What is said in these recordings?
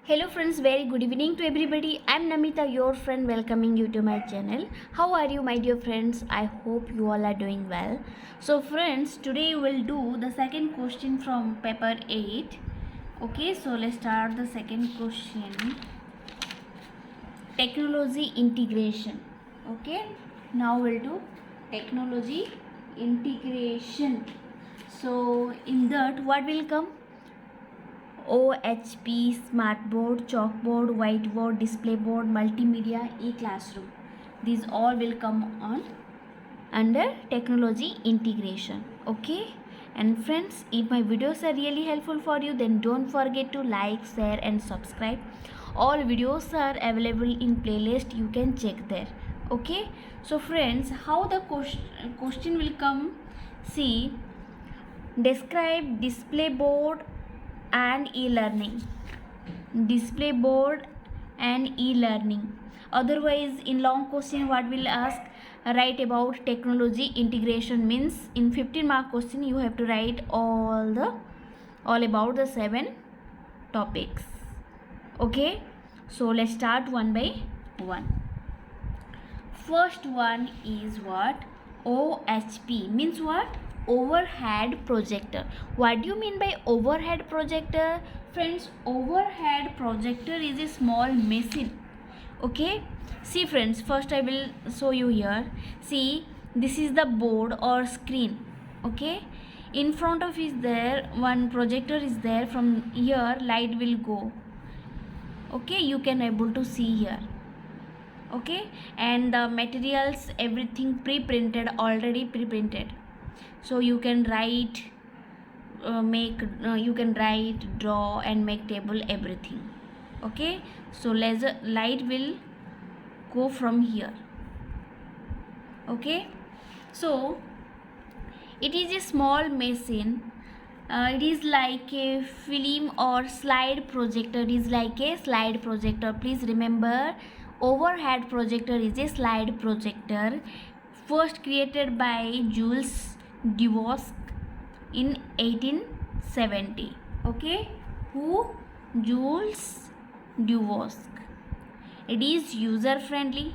Hello friends, very good evening to everybody. I'm Namita, your friend, welcoming you to my channel. How are you, my dear friends? I hope you all are doing well. So friends, today we'll do the second question from paper 8. Okay, so let's start the second question. Technology integration. Okay, now we'll do technology integration. So in that, what will come? OHP, smartboard, chalkboard, whiteboard, display board, multimedia, e-classroom. These all will come on under technology integration. Okay? And friends, if my videos are really helpful for you, then don't forget to like, share and subscribe. All videos are available in playlist. You can check there. Okay? So friends, how the question will come? See, describe display board and e-learning. Display board and e-learning. Otherwise, in long question, what will ask? Write about technology integration. Means in 15 mark question you have to write all about the 7 topics. Okay, so let's start one by one. First one is what? OHP means what? Overhead projector. What do you mean by overhead projector? Friends, overhead projector is a small machine. Okay, see friends, first I will show you here. See, this is the board or screen. Okay, in front of is there one projector is there. From here light will go. Okay, you can able to see here. Okay, and the materials everything pre-printed, already pre-printed, so you can write, you can write, draw and make table, everything. Okay, so laser light will go from here. Okay, so it is a small machine. It is like a film or slide projector. It is like a slide projector. Please remember, overhead projector is a slide projector, first created by Jules Duvosc in 1870. Okay, who? Jules Duvosc. It is user friendly,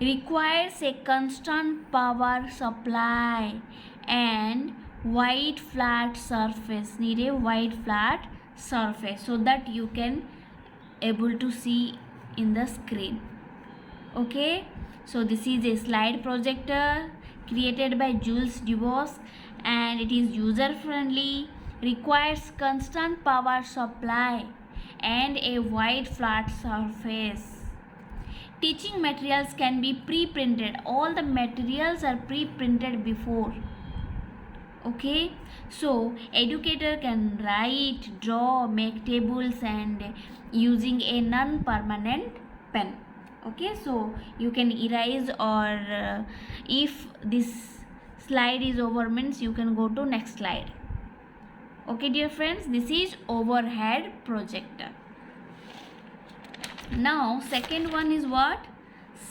requires a constant power supply and wide flat surface. Need a wide flat surface so that you can able to see in the screen. Okay, so this is a slide projector created by Jules Duvosc and it is user friendly, requires constant power supply and a wide flat surface. Teaching materials can be pre-printed. All the materials are pre-printed before. Okay, so educator can write, draw, make tables and using a non-permanent pen. Okay, so you can erase or if this slide is over means you can go to next slide. Okay dear friends, this is overhead projector. Now second one is what?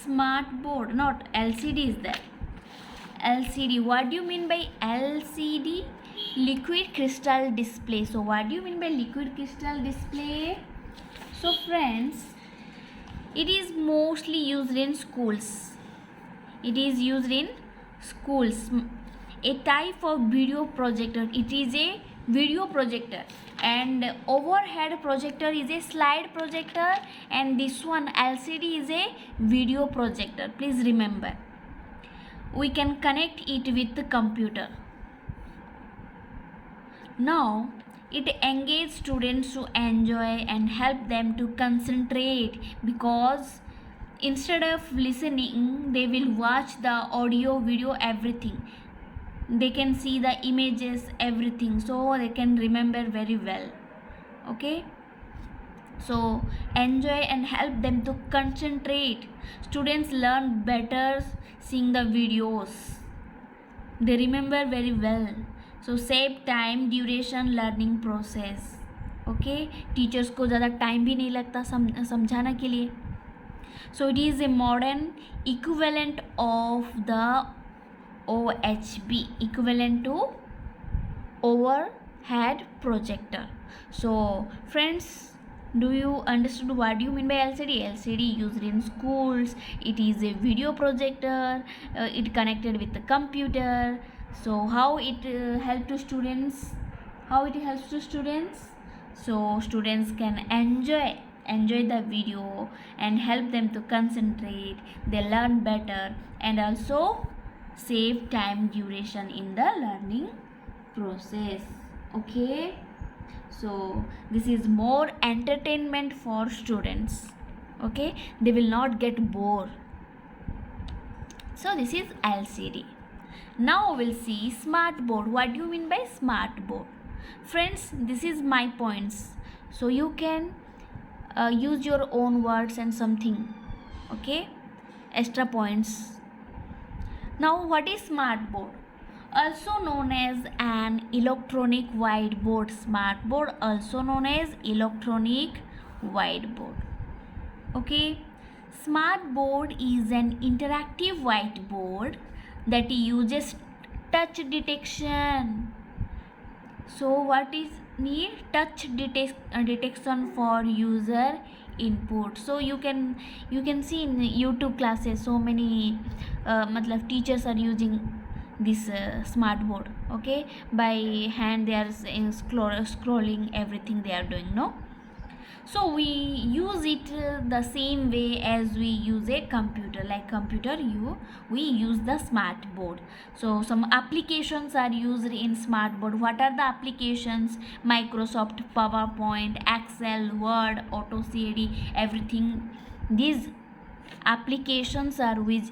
Smart board, not LCD is there. LCD, what do you mean by LCD? Liquid crystal display. So what do you mean by liquid crystal display? So friends, it is mostly used in schools. It is used in schools. A type of video projector. It is a video projector, and overhead projector is a slide projector, and this one LCD is a video projector. Please remember, we can connect it with the computer. Now it engages students to enjoy and help them to concentrate, because instead of listening they will watch the audio, video, everything. They can see the images, everything, so they can remember very well. Okay, so enjoy and help them to concentrate. Students learn better seeing the videos, they remember very well. So save time, duration, learning process. Okay, teachers को ज़्यादा time भी नहीं लगता समझाने के लिए. So it is a modern equivalent of the OHP, equivalent to overhead projector. So friends, Do you understood what do you mean by LCD? LCD used in schools. It is a video projector. It connected with the computer. So how it help to students? How it helps to students? So students can enjoy the video and help them to concentrate. They learn better and also save time duration in the learning process. Okay, so this is more entertainment for students. Okay, they will not get bored. So this is LCD. Now we'll see smart board. What do you mean by smart board? Friends, this is my points, so you can use your own words and something. Okay, extra points. Now what is smart board? Also known as an electronic whiteboard. Smart board also known as electronic whiteboard. Okay, smart board is an interactive whiteboard that uses touch detection. So what is need? Touch detection for user input. So you can see in YouTube classes so many teachers are using this smart board. Okay, by hand they are scrolling everything they are doing, no? So we use it the same way as we use a computer. Like computer, we use the smart board. So some applications are used in smart board. What are the applications? Microsoft PowerPoint, Excel, Word, AutoCAD, everything. These applications are we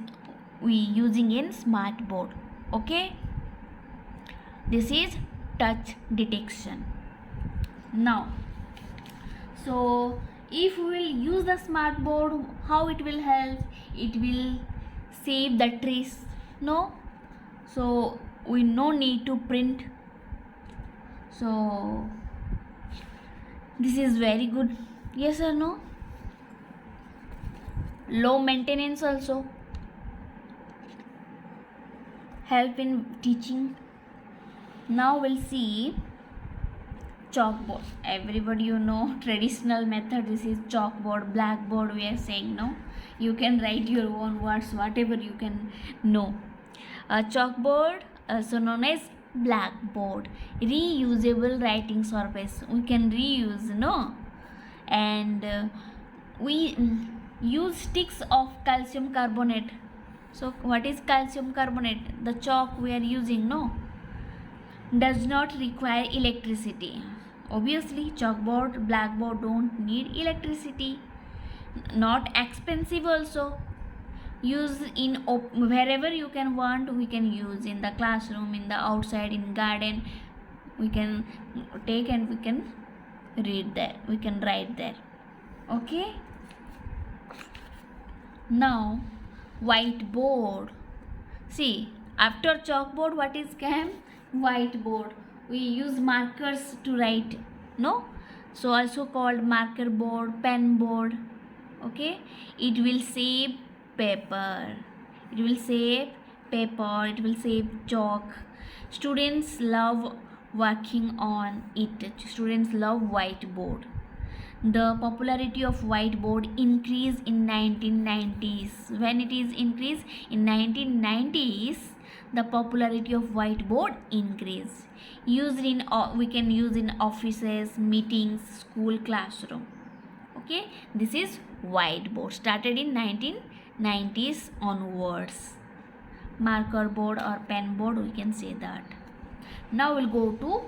using in smart board. Okay, this is touch detection. Now, so if we will use the smart board, how it will help? It will save the trace, no? So we no need to print. So this is very good. Yes or no? Low maintenance also. Help in teaching. Now we'll see chalkboard. Everybody you know traditional method. This is chalkboard, blackboard we are saying, no? You can write your own words, whatever you can know. Chalkboard also known as blackboard. Reusable writing surface. We can reuse, no? And we use sticks of calcium carbonate. So what is calcium carbonate? The chalk we are using, no? Does not require electricity. Obviously chalkboard, blackboard don't need electricity. Not expensive also. Use in wherever you can want. We can use in the classroom, in the outside, in garden. We can take and we can read there. We can write there. Okay. Now whiteboard. See, after chalkboard what is came? Whiteboard. We use markers to write, no? So also called marker board, pen board. Okay, it will save paper. It will save paper. It will save chalk. Students love working on it. Students love whiteboard. The popularity of whiteboard increased in 1990s. When it is increased in 1990s, the popularity of whiteboard increased. Used in we can use in offices, meetings, school, classroom. Okay, this is whiteboard. Started in 1990s onwards. Marker board or pen board, we can say that. Now we'll go to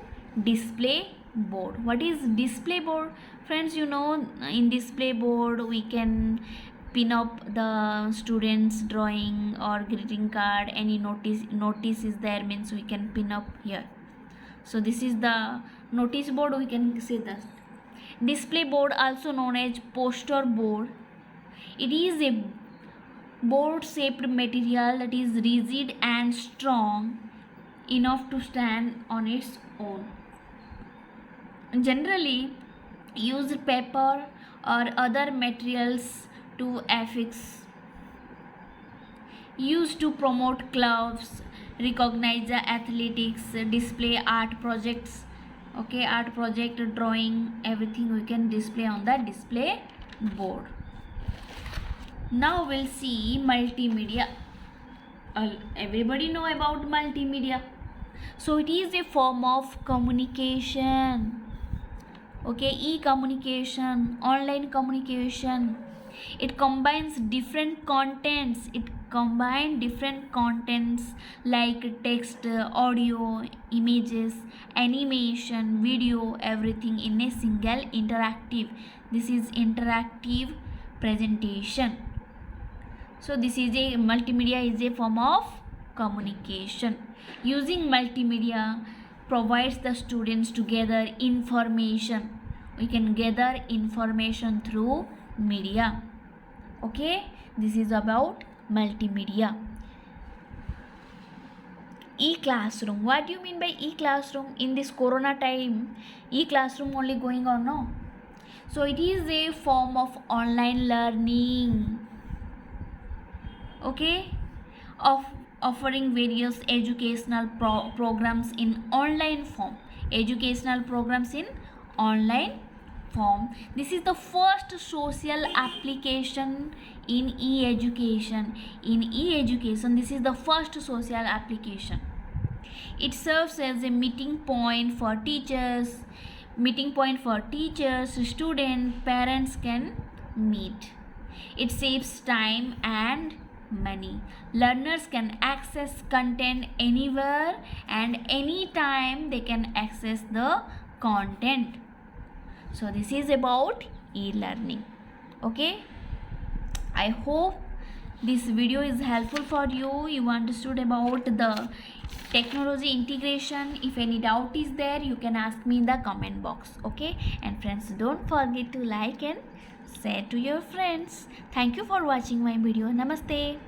display board. What is display board? Friends, you know, in display board we can pin up the students drawing or greeting card. Any notice is there, means we can pin up here. So this is the notice board, we can say that. Display board also known as poster board. It is a board shaped material that is rigid and strong enough to stand on its own. Generally use paper or other materials to affix. Used to promote clubs, recognize the athletics, display art projects. Okay, art project, drawing, everything we can display on the display board. Now we'll see multimedia. Everybody know about multimedia. So it is a form of communication. Okay, e-communication, online communication. It combines different contents. Like text, audio, images, animation, video, everything in a single interactive. This is interactive presentation. So this is a multimedia is a form of communication. Using multimedia provides the students to gather information. We can gather information through media. Okay, this is about multimedia. E-classroom. What do you mean by e-classroom? In this corona time, e-classroom only going on, no? So it is a form of online learning. Okay, of offering various educational programs in online form. This is the first social application in e-education. This is the first social application. It serves as a meeting point for teachers, students, parents can meet. It saves time and money. Learners can access content anywhere and anytime they can access the content. So this is about e-learning. Okay, I hope this video is helpful for you. You understood about the technology integration. If any doubt is there, you can ask me in the comment box. Okay, and friends, don't forget to like and share to your friends. Thank you for watching my video. Namaste.